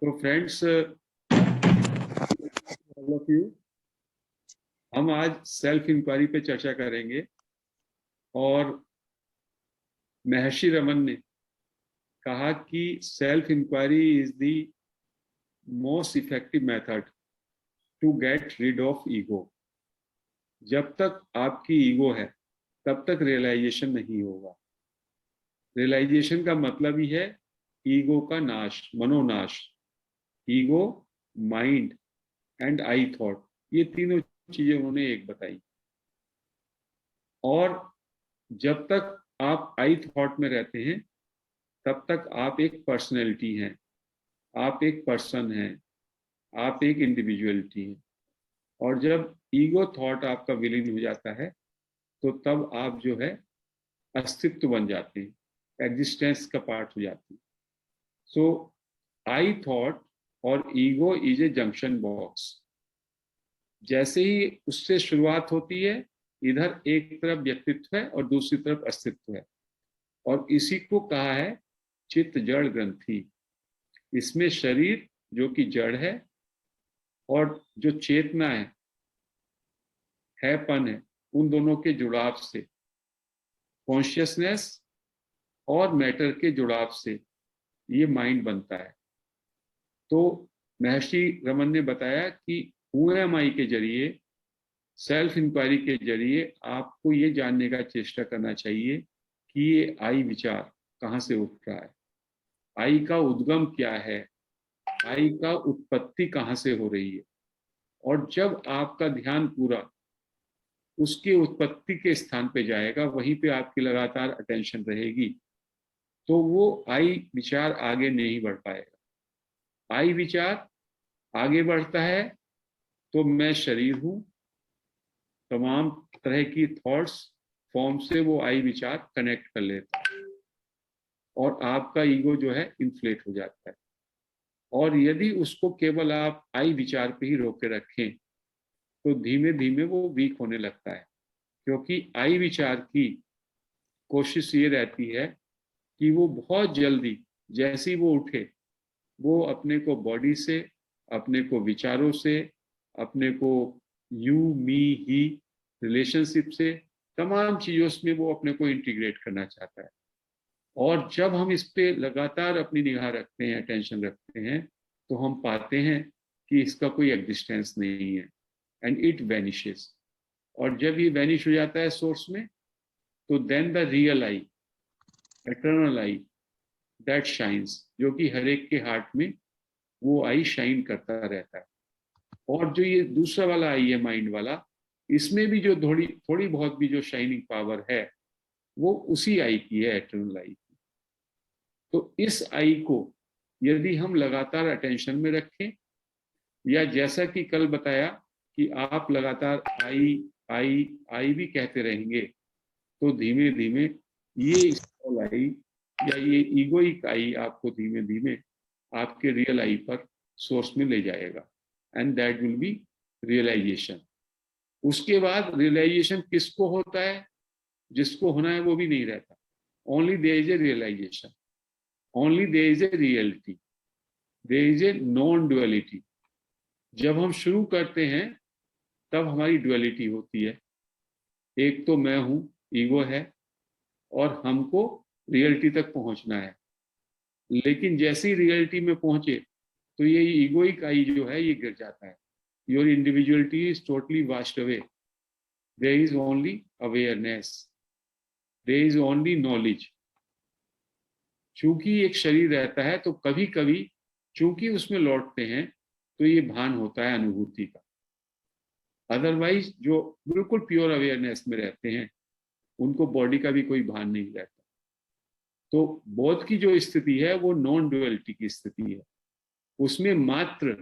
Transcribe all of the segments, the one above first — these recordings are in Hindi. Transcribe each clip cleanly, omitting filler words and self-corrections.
तो फ्रेंड्स, ऑल ऑफ यू, हम आज सेल्फ इंक्वायरी पे चर्चा करेंगे। और महर्षि रमन ने कहा कि self inquiry is the most effective method to get rid of ego. जब तक आपकी ईगो है तब तक रियलाइजेशन नहीं होगा। रियलाइजेशन का मतलब ही है ईगो का नाश, मनोनाश। Ego, mind and I thought, ये तीनों चीजें उन्होंने एक बताई। और जब तक आप आई थॉट में रहते हैं तब तक आप एक पर्सनैलिटी हैं, आप एक पर्सन हैं, आप एक इंडिविजुअलिटी हैं। और जब ईगो थॉट आपका विलीन हो जाता है तो तब आप जो है अस्तित्व बन जाते हैं, एग्जिस्टेंस का पार्ट हो जाते हैं। सो आई थॉट और ego is a junction box. जैसे ही उससे शुरुआत होती है, इधर एक तरफ व्यक्तित्व है और दूसरी तरफ अस्तित्व है। और इसी को कहा है चित्त जड़ ग्रंथि। इसमें शरीर जो कि जड़ है और जो चेतना हैपन है, उन दोनों के जुड़ाव से, कॉन्शियसनेस और मैटर के जुड़ाव से ये माइंड बनता है। तो महर्षि रमन ने बताया कि हु एम आई के जरिए, सेल्फ इंक्वायरी के जरिए आपको ये जानने का चेष्टा करना चाहिए कि ये आई विचार कहाँ से उठ रहा है, आई का उद्गम क्या है, आई का उत्पत्ति कहाँ से हो रही है। और जब आपका ध्यान पूरा उसके उत्पत्ति के स्थान पे जाएगा, वहीं पे आपकी लगातार अटेंशन रहेगी, तो वो आई विचार आगे नहीं बढ़ पाएगा। आई विचार आगे बढ़ता है तो मैं शरीर हूं, तमाम तरह की थॉट्स फॉर्म से वो आई विचार कनेक्ट कर लेता है और आपका ईगो जो है इन्फ्लेट हो जाता है। और यदि उसको केवल आप आई विचार पे ही रोके रखें तो धीमे धीमे वो वीक होने लगता है। क्योंकि आई विचार की कोशिश ये रहती है कि वो बहुत जल्दी, जैसे ही वो उठे, वो अपने को बॉडी से, अपने को विचारों से, अपने को यू मी ही रिलेशनशिप से, तमाम चीजों में वो अपने को इंटीग्रेट करना चाहता है। और जब हम इस पे लगातार अपनी निगाह रखते हैं, अटेंशन रखते हैं, तो हम पाते हैं कि इसका कोई एग्जिस्टेंस नहीं है एंड इट वैनिशेस। और जब ये वैनिश हो जाता है सोर्स में, तो then the real I, eternal I, that shines, जो कि हर एक के हार्ट में वो आई शाइन करता रहता है। और जो ये दूसरा वाला आई है, माइंड वाला, इसमें भी जो थोड़ी थोड़ी बहुत भी जो शाइनिंग पावर है, वो उसी आई की है, एटर्नल आई की। तो इस आई को यदि हम लगातार अटेंशन में रखें, या जैसा कि कल बताया कि आप लगातार आई आई आई भी कहते रहेंगे, तो धीमे धीमे ये स्मॉल आई या ये ईगोइक आई आपको धीमे धीमे आपके रियल आई पर, सोर्स में ले जाएगा। And that will be realization. उसके बाद रियलाइजेशन किसको होता है? जिसको होना है वो भी नहीं रहता। Only there is a realization, only there is a reality, there is a non duality. जब हम शुरू करते हैं तब हमारी डुअलिटी होती है। एक तो मैं हूं, ईगो है, और हमको रियलिटी तक पहुंचना है। लेकिन जैसे ही रियलिटी में पहुंचे तो ये ईगोइक आई जो है ये गिर जाता है। Your individuality is totally washed away. There is only awareness, there is only knowledge. चूंकि एक शरीर रहता है तो कभी कभी चूंकि उसमें लौटते हैं तो ये भान होता है अनुभूति का। अदरवाइज जो बिल्कुल प्योर अवेयरनेस में रहते हैं उनको बॉडी का भी कोई भान नहीं रहता। तो बोध की जो स्थिति है वो नॉन डुअलिटी की स्थिति है। उसमें मात्र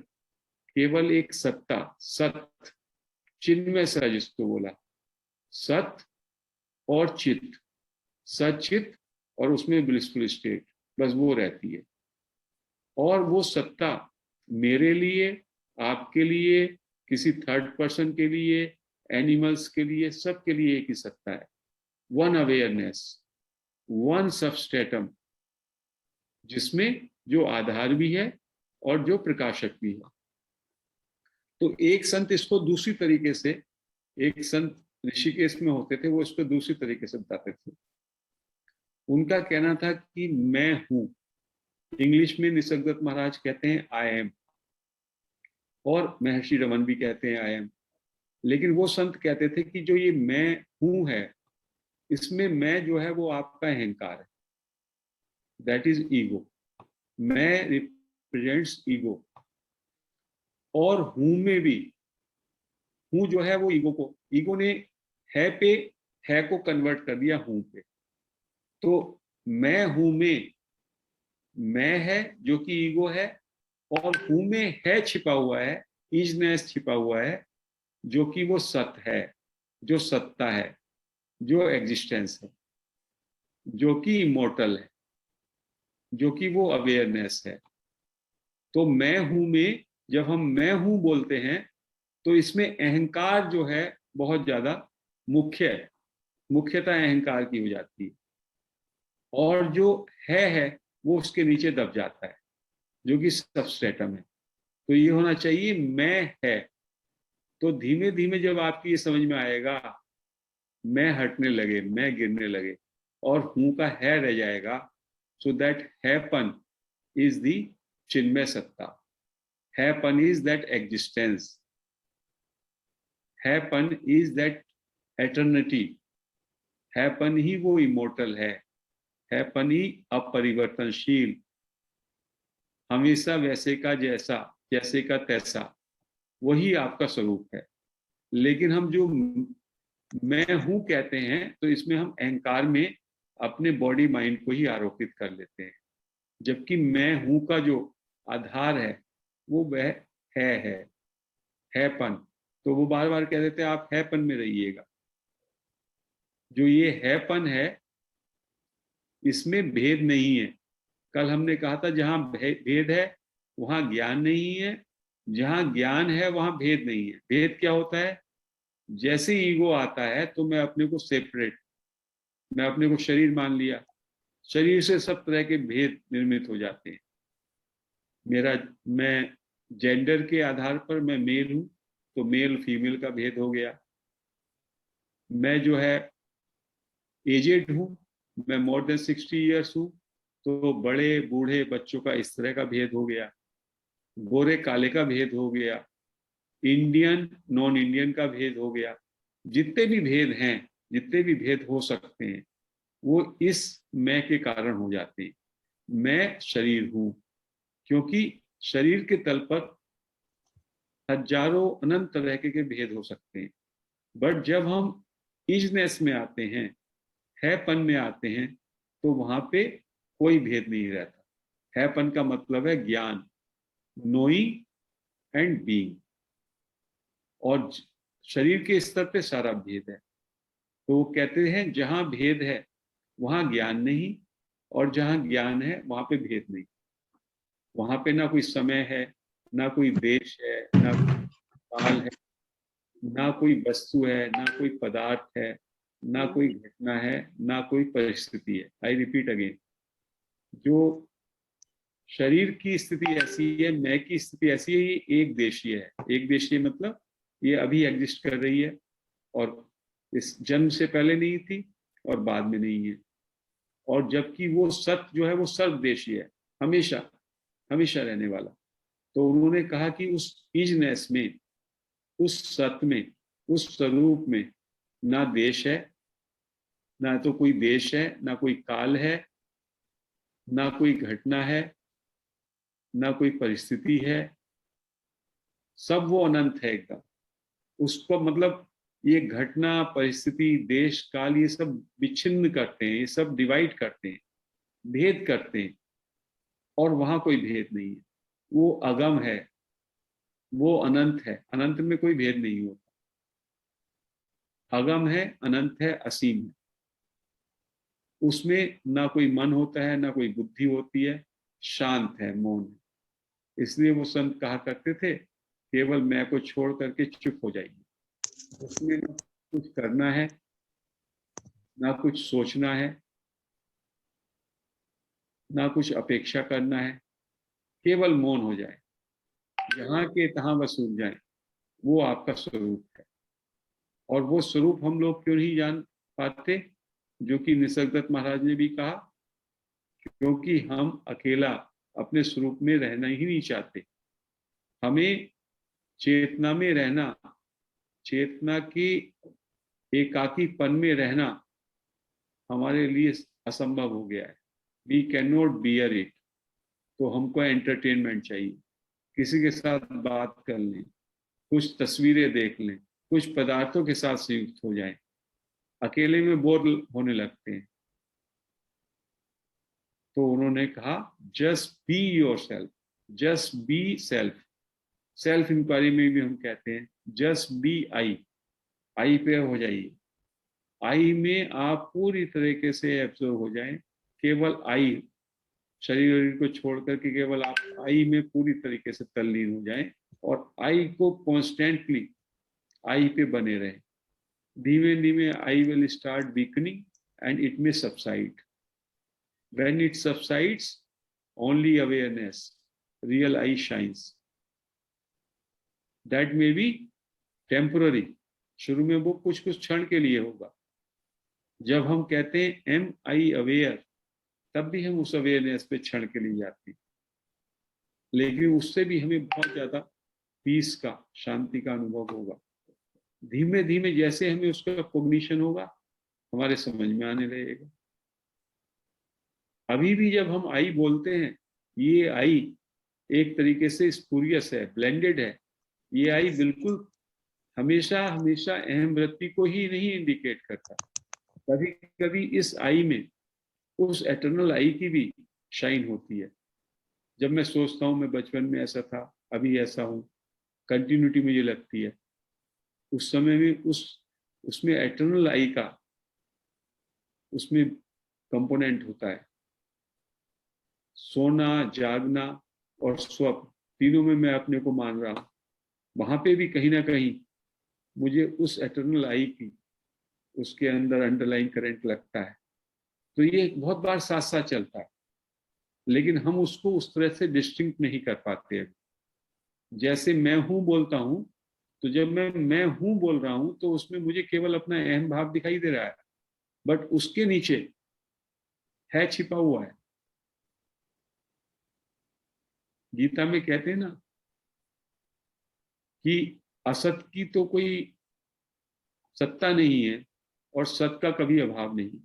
केवल एक सत्ता, सत, चिन्मय सा जिसको बोला, सत और चित्त, सचित, और उसमें ब्लिसफुल स्टेट, बस वो रहती है। और वो सत्ता मेरे लिए, आपके लिए, किसी थर्ड पर्सन के लिए, एनिमल्स के लिए, सबके लिए एक ही सत्ता है। वन अवेयरनेस, वन सबस्ट्रेटम, जिसमें जो आधार भी है और जो प्रकाशक भी है। तो एक संत इसको दूसरी तरीके से, एक संत ऋषिकेश में होते थे, वो इसको दूसरी तरीके से बताते थे। उनका कहना था कि मैं हूं, इंग्लिश में निसर्गदत्त महाराज कहते हैं आई एम, और महर्षि रमन भी कहते हैं आई एम। लेकिन वो संत कहते थे कि जो ये मैं हूं है, इसमें मैं जो है वो आपका अहंकार है, दैट इज ईगो। मैं रिप्रेजेंट्स ईगो, और हूं में भी, हूं जो है वो ईगो को, ईगो ने है पे है को कन्वर्ट कर दिया हूं पे। तो मैं हूं में मैं है जो कि ईगो है, और हूं में है छिपा हुआ है, इजनेस छिपा हुआ है, जो कि वो सत है, जो सत्ता है, जो एग्जिस्टेंस है, जो कि इमोर्टल है, जो कि वो अवेयरनेस है। तो मैं हूं में जब हम मैं हूं बोलते हैं, तो इसमें अहंकार जो है बहुत ज्यादा मुख्य है, मुख्यता अहंकार की हो जाती है, और जो है वो उसके नीचे दब जाता है, जो कि सबस्ट्रेटम है। तो ये होना चाहिए मैं है। तो धीमे धीमे जब आपकी ये समझ में आएगा, मैं हटने लगे, मैं गिरने लगे, और हूं का है रह जाएगा, so that happen is the chinmaya satta, happen is that existence, happen is that eternity, happen ही वो इमोर्टल हैपन ही अपरिवर्तनशील, हमेशा वैसे का जैसा, जैसे का तैसा, वही आपका स्वरूप है। लेकिन हम जो मैं हूं कहते हैं, तो इसमें हम अहंकार में अपने बॉडी माइंड को ही आरोपित कर लेते हैं, जबकि मैं हूं का जो आधार है वो वह है हैपन। तो वो बार बार कह देते हैं आप हैपन में रहिएगा। जो ये हैपन है, इसमें भेद नहीं है। कल हमने कहा था जहां भेद है वहां ज्ञान नहीं है, जहां ज्ञान है वहां भेद नहीं है। भेद क्या होता है? जैसे ईगो आता है तो मैं अपने को सेपरेट, मैं अपने को शरीर मान लिया, शरीर से सब तरह के भेद निर्मित हो जाते हैं। मेरा, मैं जेंडर के आधार पर मैं मेल हूं, तो मेल फीमेल का भेद हो गया। मैं जो है एजेड हूं, मैं मोर देन 60 ईयर्स हूं, तो बड़े बूढ़े बच्चों का इस तरह का भेद हो गया। गोरे काले का भेद हो गया, इंडियन नॉन इंडियन का भेद हो गया। जितने भी भेद हैं, जितने भी भेद हो सकते हैं, वो इस मैं के कारण हो जाते हैं। मैं शरीर हूं, क्योंकि शरीर के तल पर हजारों अनंत तरह के भेद हो सकते हैं। बट जब हम इजनेस में आते हैं, हैपन में आते हैं, तो वहां पे कोई भेद नहीं रहता। हैपन का मतलब है ज्ञान, नोइंग एंड बीइंग, और शरीर के स्तर पे सारा भेद है। तो वो कहते हैं जहां भेद है वहां ज्ञान नहीं, और जहां ज्ञान है वहां पे भेद नहीं। वहां पे ना कोई समय है, ना कोई देश है, ना कोई काल है, ना कोई वस्तु है, ना कोई पदार्थ है, ना कोई घटना है, ना कोई परिस्थिति है। आई रिपीट अगेन, जो शरीर की स्थिति ऐसी है, मैं की स्थिति ऐसी है, ये एक देशीय है। एक देशीय मतलब ये अभी एग्जिस्ट कर रही है, और इस जन्म से पहले नहीं थी और बाद में नहीं है। और जबकि वो सत्य जो है वो सर्वदेशीय है, हमेशा हमेशा रहने वाला। तो उन्होंने कहा कि उस इजनेस में, उस सत्य में, उस स्वरूप में ना देश है, ना तो कोई देश है, ना कोई काल है, ना कोई घटना है, ना कोई परिस्थिति है। सब वो अनंत है एकदम। उसको मतलब ये घटना, परिस्थिति, देश, काल, ये सब विच्छिन्न करते हैं, ये सब डिवाइड करते हैं, भेद करते हैं, और वहां कोई भेद नहीं है। वो अगम है, वो अनंत है, अनंत में कोई भेद नहीं होता। अगम है, अनंत है, असीम है। उसमें ना कोई मन होता है, ना कोई बुद्धि होती है, शांत है, मौन है। इसलिए वो संत कहा करते थे केवल मैं को छोड़ करके चुप हो जाइए। उसमें ना कुछ करना है, ना कुछ सोचना है, ना कुछ अपेक्षा करना है, केवल मौन हो जाए, जहां के तहां बस रुक जाए, वो आपका स्वरूप है। और वो स्वरूप हम लोग क्यों नहीं जान पाते, जो कि निसर्गदत्त महाराज ने भी कहा, क्योंकि हम अकेला अपने स्वरूप में रहना ही नहीं चाहते। हमें चेतना में रहना, चेतना की एकाकीपन में रहना हमारे लिए असंभव हो गया है। We can not bear it. तो हमको एंटरटेनमेंट चाहिए, किसी के साथ बात कर लें, कुछ तस्वीरें देख लें, कुछ पदार्थों के साथ संयुक्त हो जाएं, अकेले में बोर होने लगते हैं। तो उन्होंने कहा just be yourself, just be self. Self inquiry में भी हम कहते हैं जस्ट बी आई। आई पे हो जाइए, आई में आप पूरी तरीके से एब्जॉर्व हो जाएं, केवल आई, शरीर को छोड़ करके केवल आप आई में पूरी तरीके से तल्लीन हो जाएं और आई को कॉन्स्टेंटली आई पे बने रहे। धीमे धीमे I will start weakening and it may subside. When it subsides, only awareness, real I shines. That may be temporary. शुरू में वो कुछ कुछ क्षण के लिए होगा। जब हम कहते हैं एम आई अवेयर, तब भी हम उस अवेयरनेस पे क्षण के लिए जाते हैं, लेकिन उससे भी हमें बहुत ज्यादा पीस का, शांति का अनुभव होगा। धीमे धीमे जैसे हमें उसका कॉग्निशन होगा, हमारे समझ में आने लगेगा। अभी भी जब हम आई बोलते हैं, ये आई एक तरीके से स्पूरियस है, ब्लेंडेड है। ये आई बिल्कुल हमेशा हमेशा अहम वृत्ति को ही नहीं इंडिकेट करता। कभी कभी इस आई में उस एटर्नल आई की भी शाइन होती है। जब मैं सोचता हूँ मैं बचपन में ऐसा था, अभी ऐसा हूँ, कंटिन्यूटी मुझे लगती है। उस समय में उसमें एटर्नल आई का उसमें कंपोनेंट होता है। सोना, जागना और स्वप्न, तीनों में मैं अपने को मान रहा हूं। वहां पे भी कहीं ना कहीं मुझे उस एटर्नल आई की, उसके अंदर अंडरलाइन करंट लगता है। तो ये बहुत बार साथ साथ चलता है, लेकिन हम उसको उस तरह से डिस्टिंक्ट नहीं कर पाते हैं। जैसे मैं हूं बोलता हूं, तो जब मैं हूं बोल रहा हूं, तो उसमें मुझे केवल अपना अहम भाव दिखाई दे रहा है, बट उसके नीचे है छिपा हुआ है। गीता में कहते हैं ना कि असत की तो कोई सत्ता नहीं है और सत का कभी अभाव नहीं।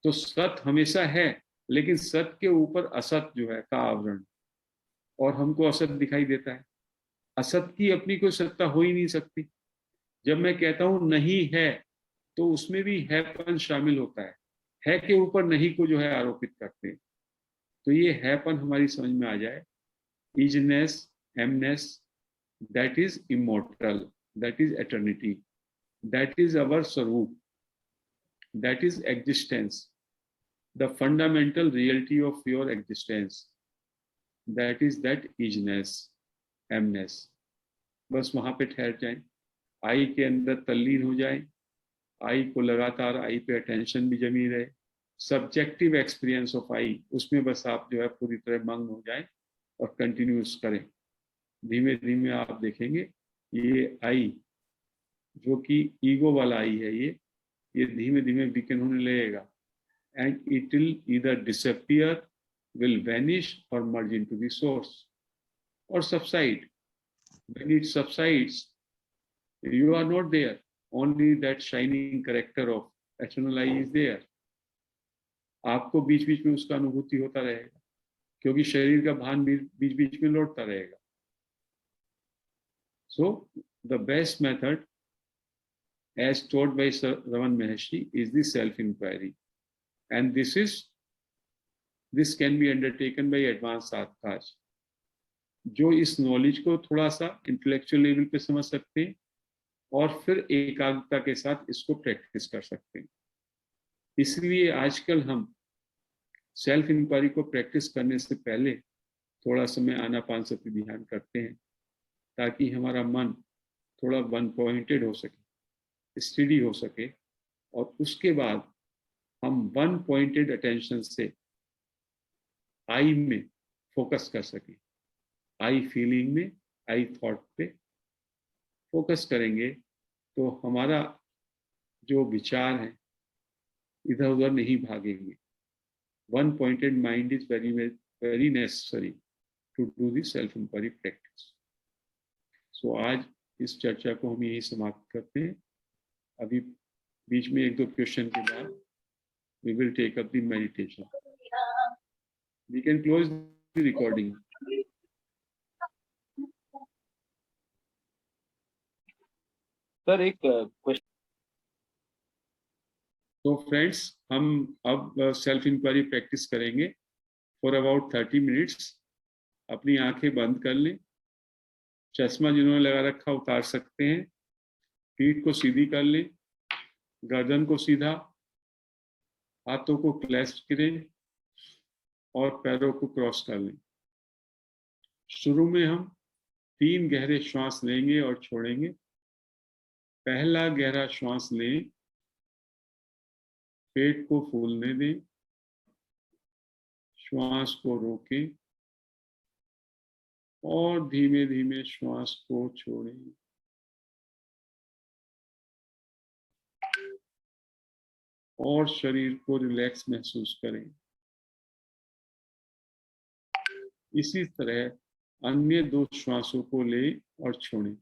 तो सत हमेशा है, लेकिन सत के ऊपर असत जो है का आवरण, और हमको असत दिखाई देता है। असत की अपनी कोई सत्ता हो ही नहीं सकती। जब मैं कहता हूं नहीं है, तो उसमें भी हैपन शामिल होता है के ऊपर नहीं को जो है आरोपित करते हैं। तो ये हैपन हमारी समझ में आ जाए, isness, amness, that is immortal, that is eternity, that is our swaroop, that is existence, the fundamental reality of your existence, that is that isness, amness. बस वहां पे ठहर जाएं, आई के अंदर तल्लीन हो जाएं, आई को लगातार आई पे अटेंशन भी जमी रहे। सब्जेक्टिव एक्सपीरियंस ऑफ आई, उसमें बस आप जो है पूरी तरह मग्न हो जाएं और कंटिन्यूस करें। धीमे धीमे आप देखेंगे ये आई, जो कि ईगो वाला आई है, ये धीमे धीमे वीकन होने लगेगा, and it will either disappear, will vanish or merge into the source or subside. When it subsides, you are not there. Only that shining character of eternal I is there. आपको बीच बीच में उसका अनुभूति होता रहेगा, क्योंकि शरीर का भान बीच बीच में लौटता रहेगा। So the best method, as taught by Sir Raman Maharshi, is the self-inquiry, and this can be undertaken by advanced sadhakas, जो इस नॉलेज को थोड़ा सा इंटेलेक्चुअल लेवल पे समझ सकते हैं और फिर एकाग्रता के साथ इसको प्रैक्टिस कर सकते हैं। इसलिए आजकल हम सेल्फ इंक्वायरी को प्रैक्टिस करने से पहले थोड़ा समय आनापानसति ध्यान करते हैं, ताकि हमारा मन थोड़ा वन पॉइंटेड हो सके, स्टडी हो सके, और उसके बाद हम वन पॉइंटेड अटेंशन से आई में फोकस कर सकें। आई फीलिंग में, आई थॉट पे फोकस करेंगे तो हमारा जो विचार है इधर उधर नहीं भागेंगे। One pointed mind is very very necessary to do the self inquiry practice. So आज इस चर्चा को हम यही समाप्त करते हैं। अभी बीच में एक दो क्वेश्चन के बाद we will take up the meditation. We can close the recording. Sir एक क्वेश्चन। तो फ्रेंड्स, हम अब सेल्फ इंक्वायरी प्रैक्टिस करेंगे फॉर अबाउट 30 मिनट्स। अपनी आंखें बंद कर लें। चश्मा जिन्होंने लगा रखा उतार सकते हैं। पीठ को सीधी कर लें, गर्दन को सीधा, हाथों को क्लैस्प करें और पैरों को क्रॉस कर लें। शुरू में हम 3 गहरे श्वास लेंगे और छोड़ेंगे। पहला गहरा श्वास लें, पेट को फूलने दें, श्वास को रोकें और धीमे धीमे श्वास को छोड़ें। और शरीर को रिलैक्स महसूस करें। इसी तरह अन्य 2 श्वासों को लें और छोड़ें।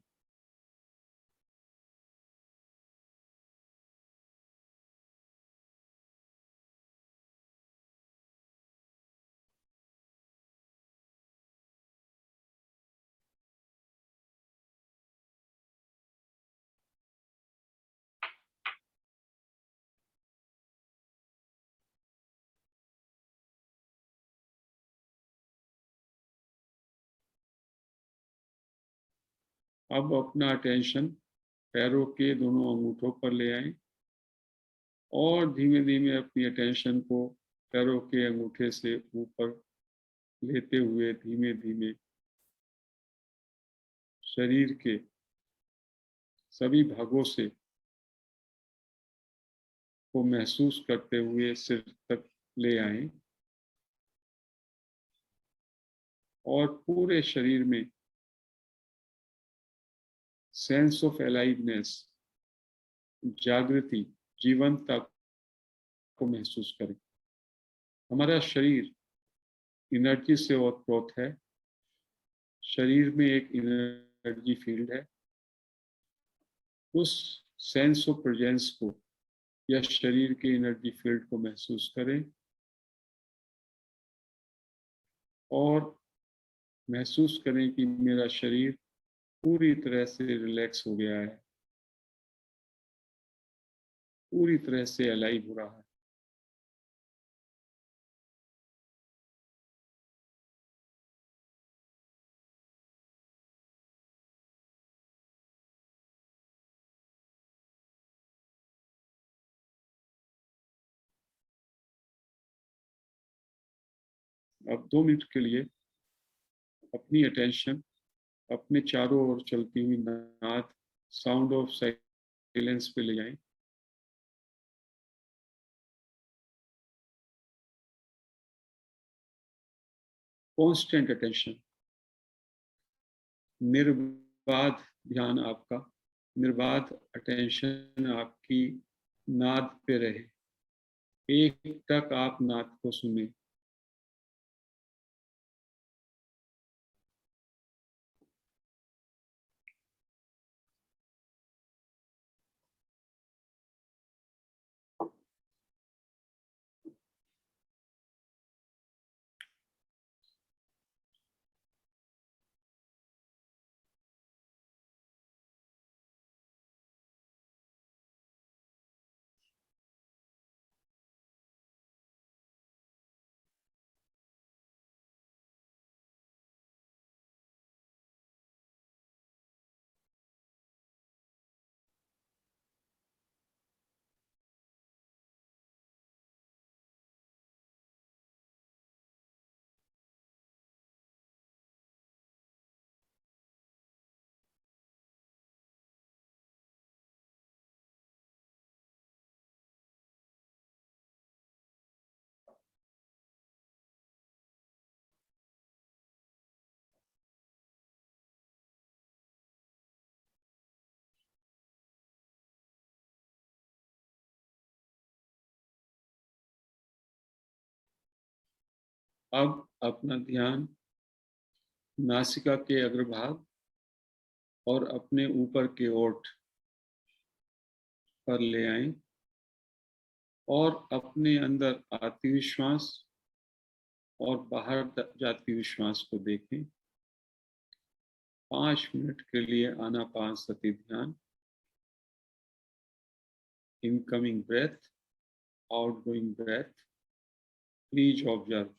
अब अपना अटेंशन पैरों के दोनों अंगूठों पर ले आएं और धीमे धीमे अपनी अटेंशन को पैरों के अंगूठे से ऊपर लेते हुए धीमे धीमे शरीर के सभी भागों से को महसूस करते हुए सिर तक ले आएं और पूरे शरीर में सेंस ऑफ अलाइवनेस, जागृति, जीवंतता को महसूस करें। हमारा शरीर एनर्जी से ओतप्रोत है। शरीर में एक एनर्जी फील्ड है। उस सेंस ऑफ प्रेजेंस को या शरीर के एनर्जी फील्ड को महसूस करें और महसूस करें कि मेरा शरीर पूरी तरह से रिलैक्स हो गया है, पूरी तरह से अलाइव हो रहा है। अब 2 मिनट के लिए अपनी अटेंशन अपने चारों ओर चलती हुई नाद, साउंड ऑफ साइलेंस पे ले जाएं। कॉन्स्टेंट अटेंशन, निर्बाध ध्यान आपका, निर्बाध अटेंशन आपकी नाद पे रहे। एक तक आप नाद को सुने। अब अपना ध्यान नासिका के अग्रभाग और अपने ऊपर के ओठ पर ले आएं और अपने अंदर आती हुई श्वास और बाहर जाती हुई श्वास को देखें। 5 मिनट के लिए आनापानसति ध्यान, incoming breath, outgoing breath, please observe.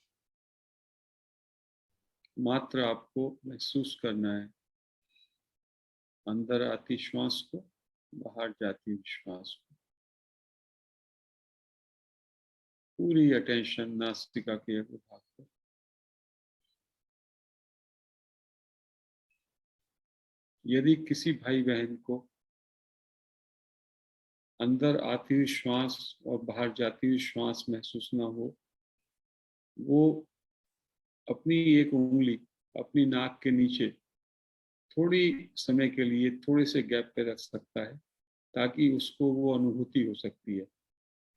मात्र आपको महसूस करना है अंदर आती श्वास को, बाहर जाती हुई श्वास को। पूरी अटेंशन नासिका के अग्रभाग पर। यदि किसी भाई बहन को अंदर आती हुई श्वास और बाहर जाती हुई श्वास महसूस ना हो, वो अपनी एक उंगली अपनी नाक के नीचे थोड़ी समय के लिए थोड़े से गैप पे रख सकता है, ताकि उसको वो अनुभूति हो सकती है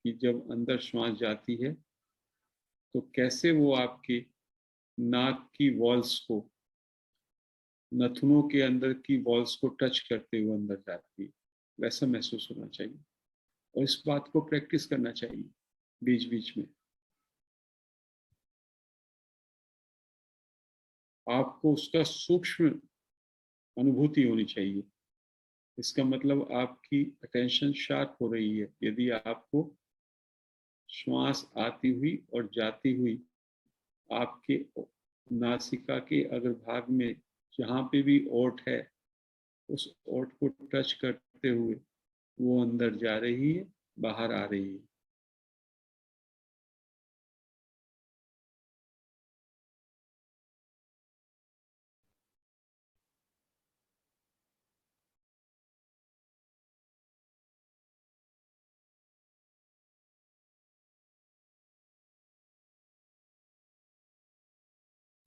कि जब अंदर श्वास जाती है तो कैसे वो आपकी नाक की वॉल्स को, नथुनों के अंदर की वॉल्स को टच करते हुए अंदर जाती है। वैसा महसूस होना चाहिए और इस बात को प्रैक्टिस करना चाहिए बीच बीच में। आपको उसका सूक्ष्म अनुभूति होनी चाहिए। इसका मतलब आपकी अटेंशन शार्प हो रही है। यदि आपको श्वास आती हुई और जाती हुई आपके नासिका के अग्रभाग में जहाँ पे भी ओठ है, उस ओठ को टच करते हुए वो अंदर जा रही है, बाहर आ रही है।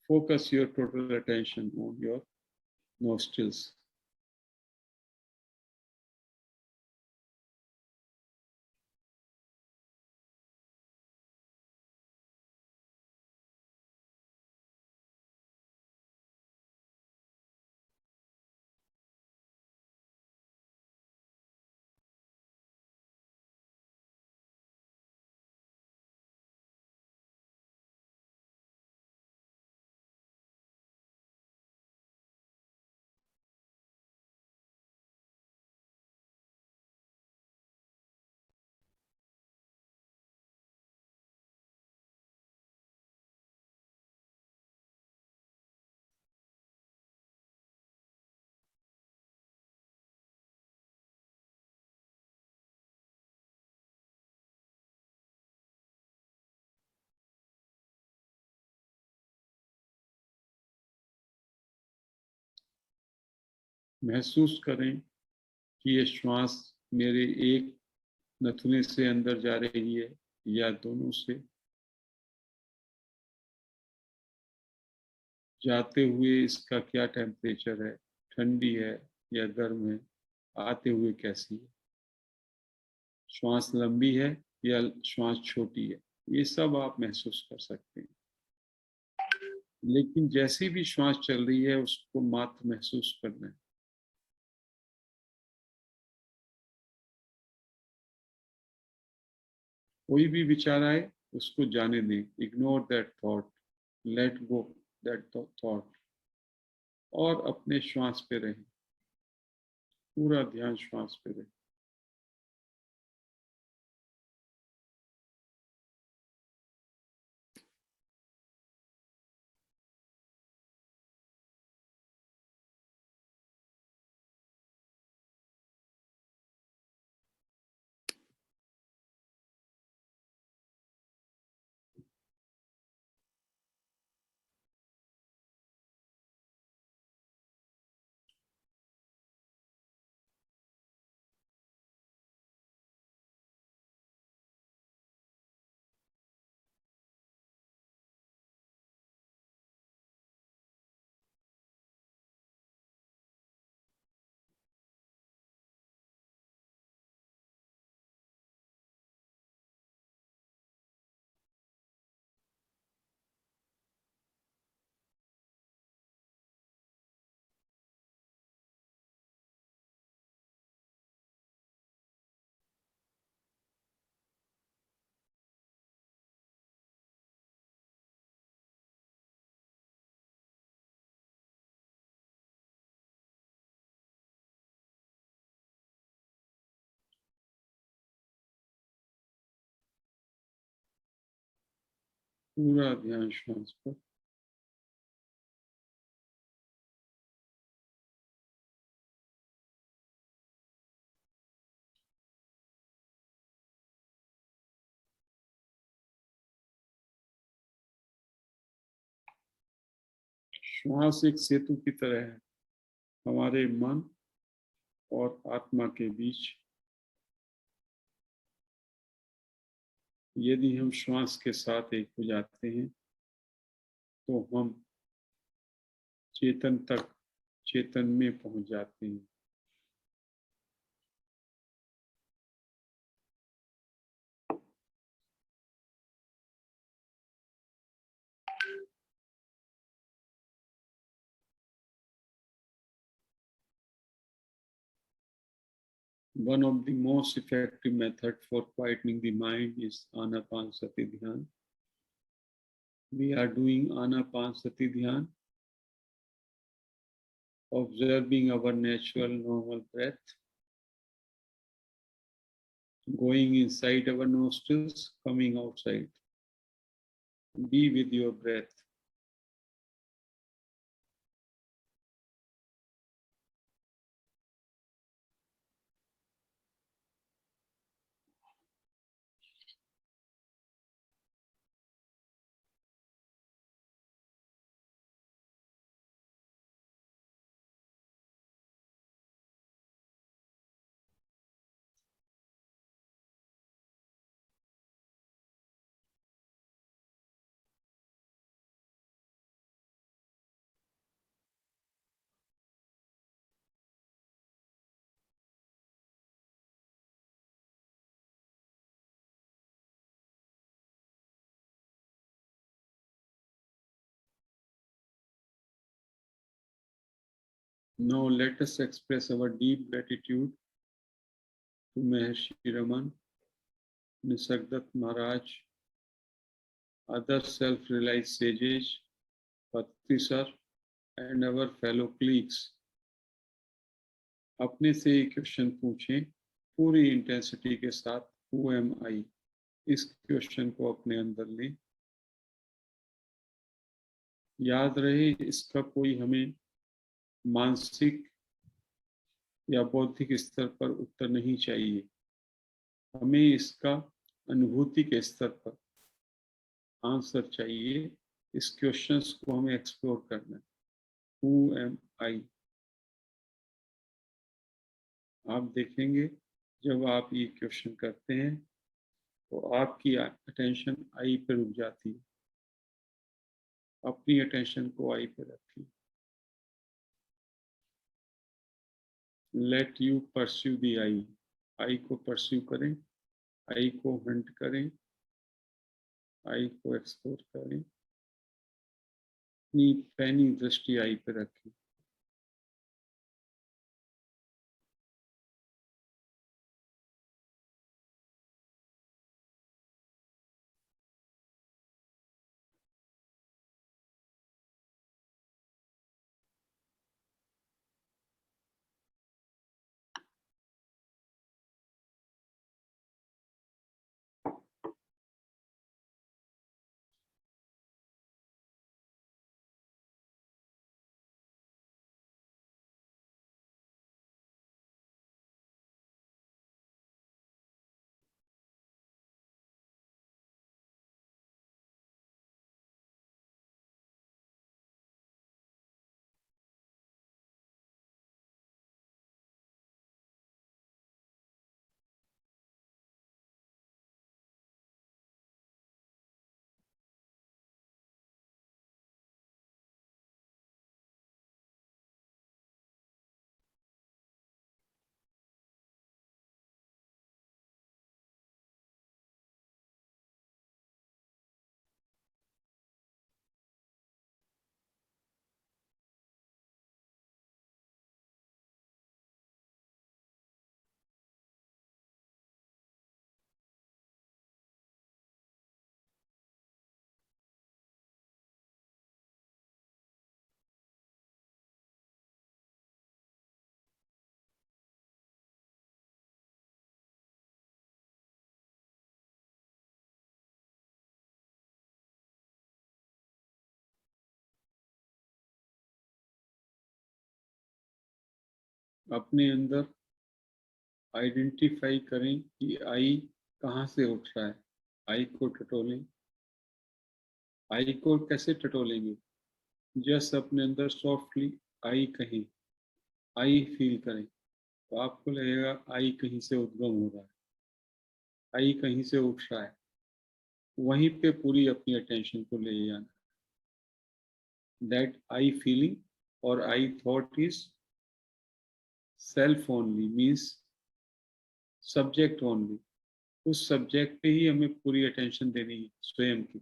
Focus your total attention on your nostrils. महसूस करें कि ये श्वास मेरे एक नथुने से अंदर जा रही है या दोनों से। जाते हुए इसका क्या टेम्परेचर है, ठंडी है या गर्म है, आते हुए कैसी है, श्वास लंबी है या श्वास छोटी है, ये सब आप महसूस कर सकते हैं। लेकिन जैसी भी श्वास चल रही है उसको मात्र महसूस करना है। कोई भी विचार आए उसको जाने दें, ignore that thought, let go that thought और अपने श्वास पे रहें। पूरा ध्यान श्वास पे रहे। पूरा ध्यान श्वास पर। श्वास एक सेतु की तरह है हमारे मन और आत्मा के बीच। यदि हम श्वास के साथ एक हो जाते हैं तो हम चेतन में पहुंच जाते हैं। One of the most effective method for quietening the mind is Anapanasati Dhyan. We are doing Anapanasati Dhyan, observing our natural normal breath, going inside our nostrils, coming outside. Be with your breath. Now let us express our deep gratitude to Maharshi Raman, Nisargadatta Maharaj, other self-realized sages, Patri sir, and our fellow colleagues. अपने से एक क्वेश्चन पूछें पूरी इंटेंसिटी के साथ, Who am I? इस क्वेश्चन को अपने अंदर लें। याद रहे इसका कोई हमें मानसिक या बौद्धिक स्तर पर उत्तर नहीं चाहिए, हमें इसका अनुभूति के स्तर पर आंसर चाहिए। इस क्वेश्चंस को हमें एक्सप्लोर करना है। Who am I? आप देखेंगे जब आप ये क्वेश्चन करते हैं तो आपकी अटेंशन आई पर रुक जाती है। अपनी अटेंशन को आई पर रखिए। लेट यू परस्यू दी आई। आई को परस्यू करें, आई को हंट करें, आई को एक्सप्लोर करें। अपनी पैनी दृष्टि आई पर रखें। अपने अंदर आइडेंटिफाई करें कि आई कहाँ से उठ रहा है। आई को टटोलें। आई को कैसे टटोलेंगे? जस्ट अपने अंदर सॉफ्टली आई कहें, आई फील करें, तो आपको लगेगा आई कहीं से उद्गम हो रहा है, आई कहीं से उठ रहा है। वहीं पे पूरी अपनी अटेंशन को ले जाना। दैट आई फीलिंग और I thought is self only, means subject only. उस सब्जेक्ट पे ही हमें पूरी अटेंशन देनी है, स्वयं की।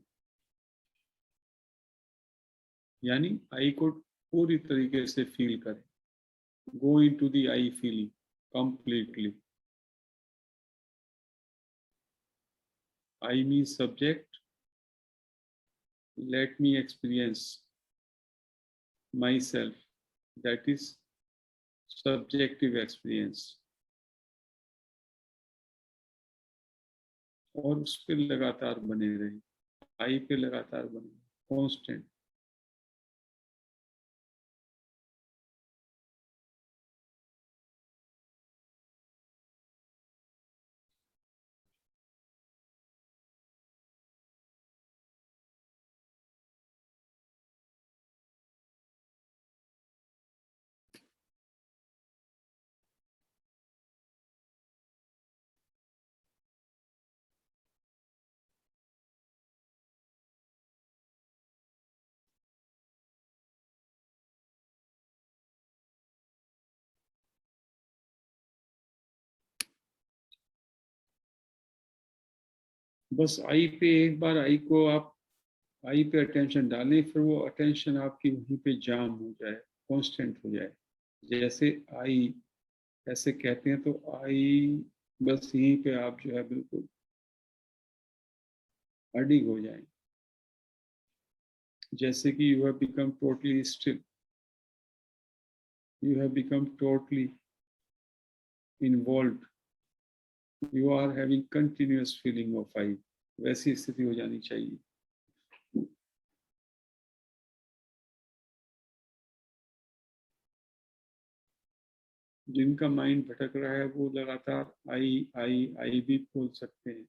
यानी आई को पूरी तरीके से फील करें। Go into the I feeling completely. I mean subject, let me experience myself, that is subjective experience। और उस पर लगातार बने रहे, आई पे लगातार बने, कांस्टेंट। बस आई पे एक बार आई को आप आई पे अटेंशन डालें, फिर वो अटेंशन आपकी वहीं पे जाम हो जाए, कांस्टेंट हो जाए। जैसे आई ऐसे कहते हैं तो आई, बस यहीं पे आप जो है बिल्कुल अडिग हो जाए। जैसे कि you have become totally still, you have become totally involve, you are having continuous feeling of I. वैसी स्थिति हो जानी चाहिए। जिनका माइंड भटक रहा है वो लगातार आई आई आई भी बोल सकते हैं।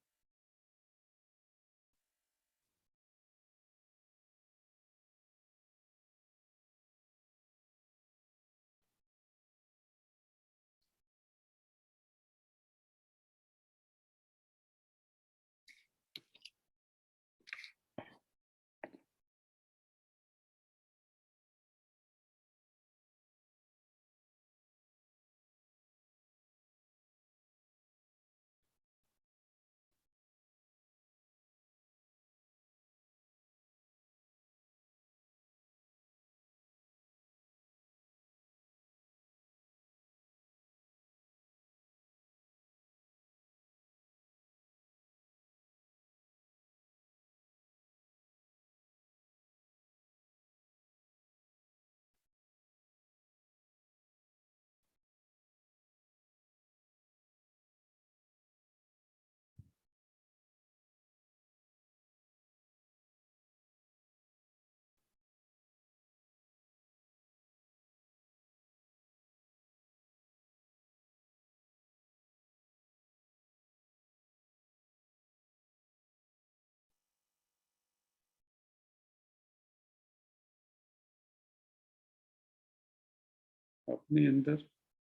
अपने अंदर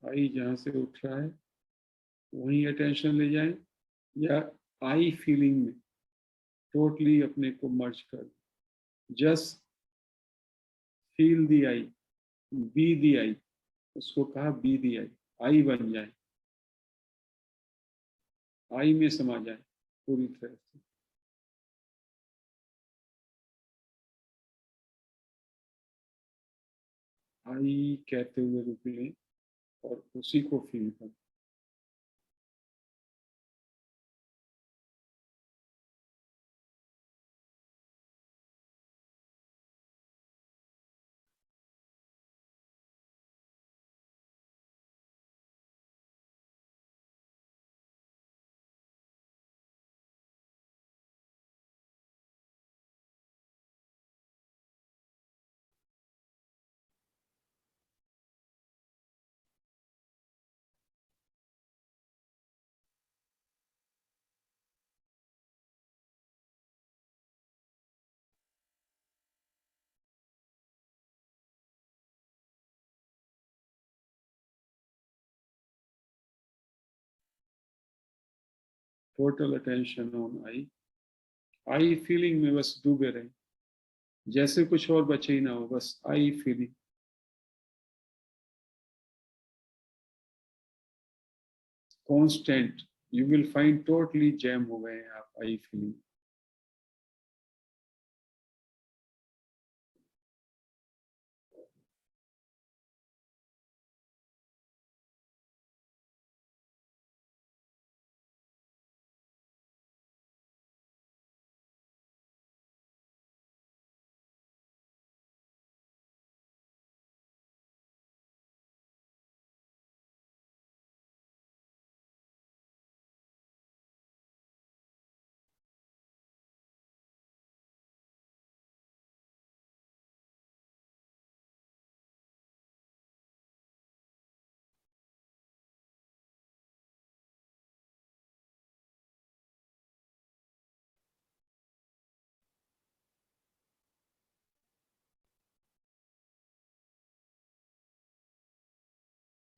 आई जहाँ से उठ रहा है वहीं अटेंशन ले जाएं, या आई फीलिंग में टोटली अपने को मर्ज कर। Just feel the I, be the I. उसको कहा बी दी आई, आई बन जाए, आई में समा जाए पूरी तरह से। आई कहते हुए रुक लें और उसी को फील करें। Total attention on I. I feeling में बस डूबे रहे, जैसे कुछ और बचे ही ना हो, बस I feeling. Constant, you will find totally jam हो गए हैं आप I feeling.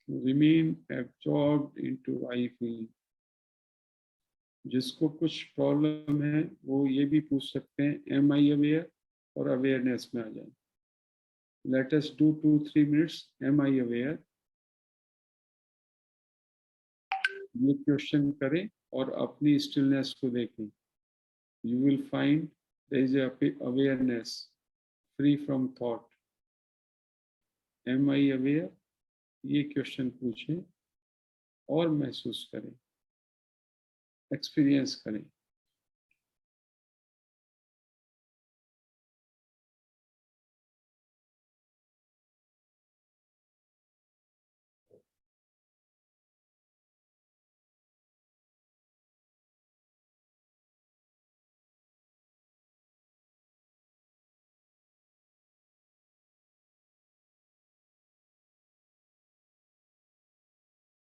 Remain absorbed into I feeling. जिसको कुछ प्रॉब्लम है वो ये भी पूछ सकते हैं, एम आई अवेयर, और अवेयरनेस में आ जाए। Let us do 2-3 minutes am I aware, ये क्वेश्चन करें और अपनी स्टिलनेस को देखें। You will find there is awareness free from thought. Am I aware, ये क्वेश्चन पूछें और महसूस करें, एक्सपीरियंस करें।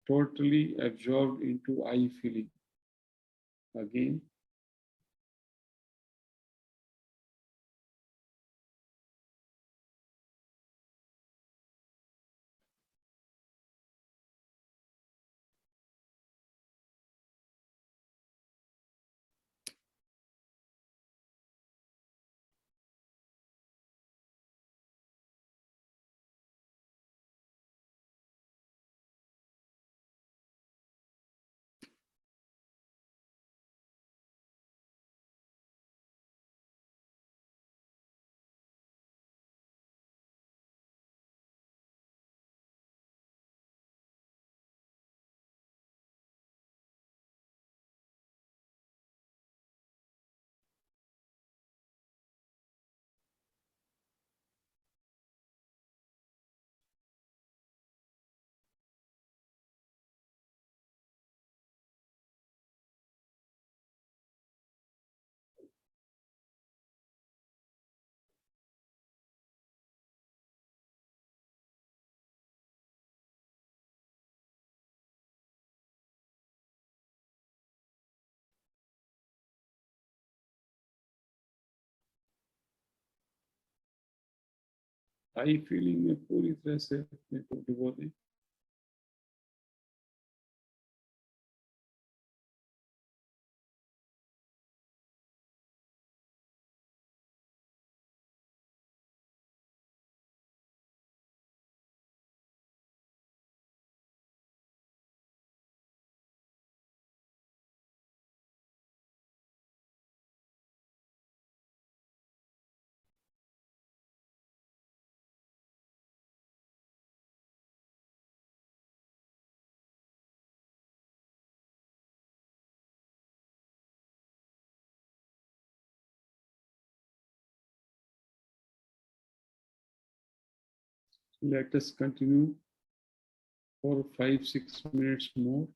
Totally absorbed into I feeling. Again, I feeling में पूरी तरह से अपने को डुबो दें। Let us continue for 5-6 minutes more.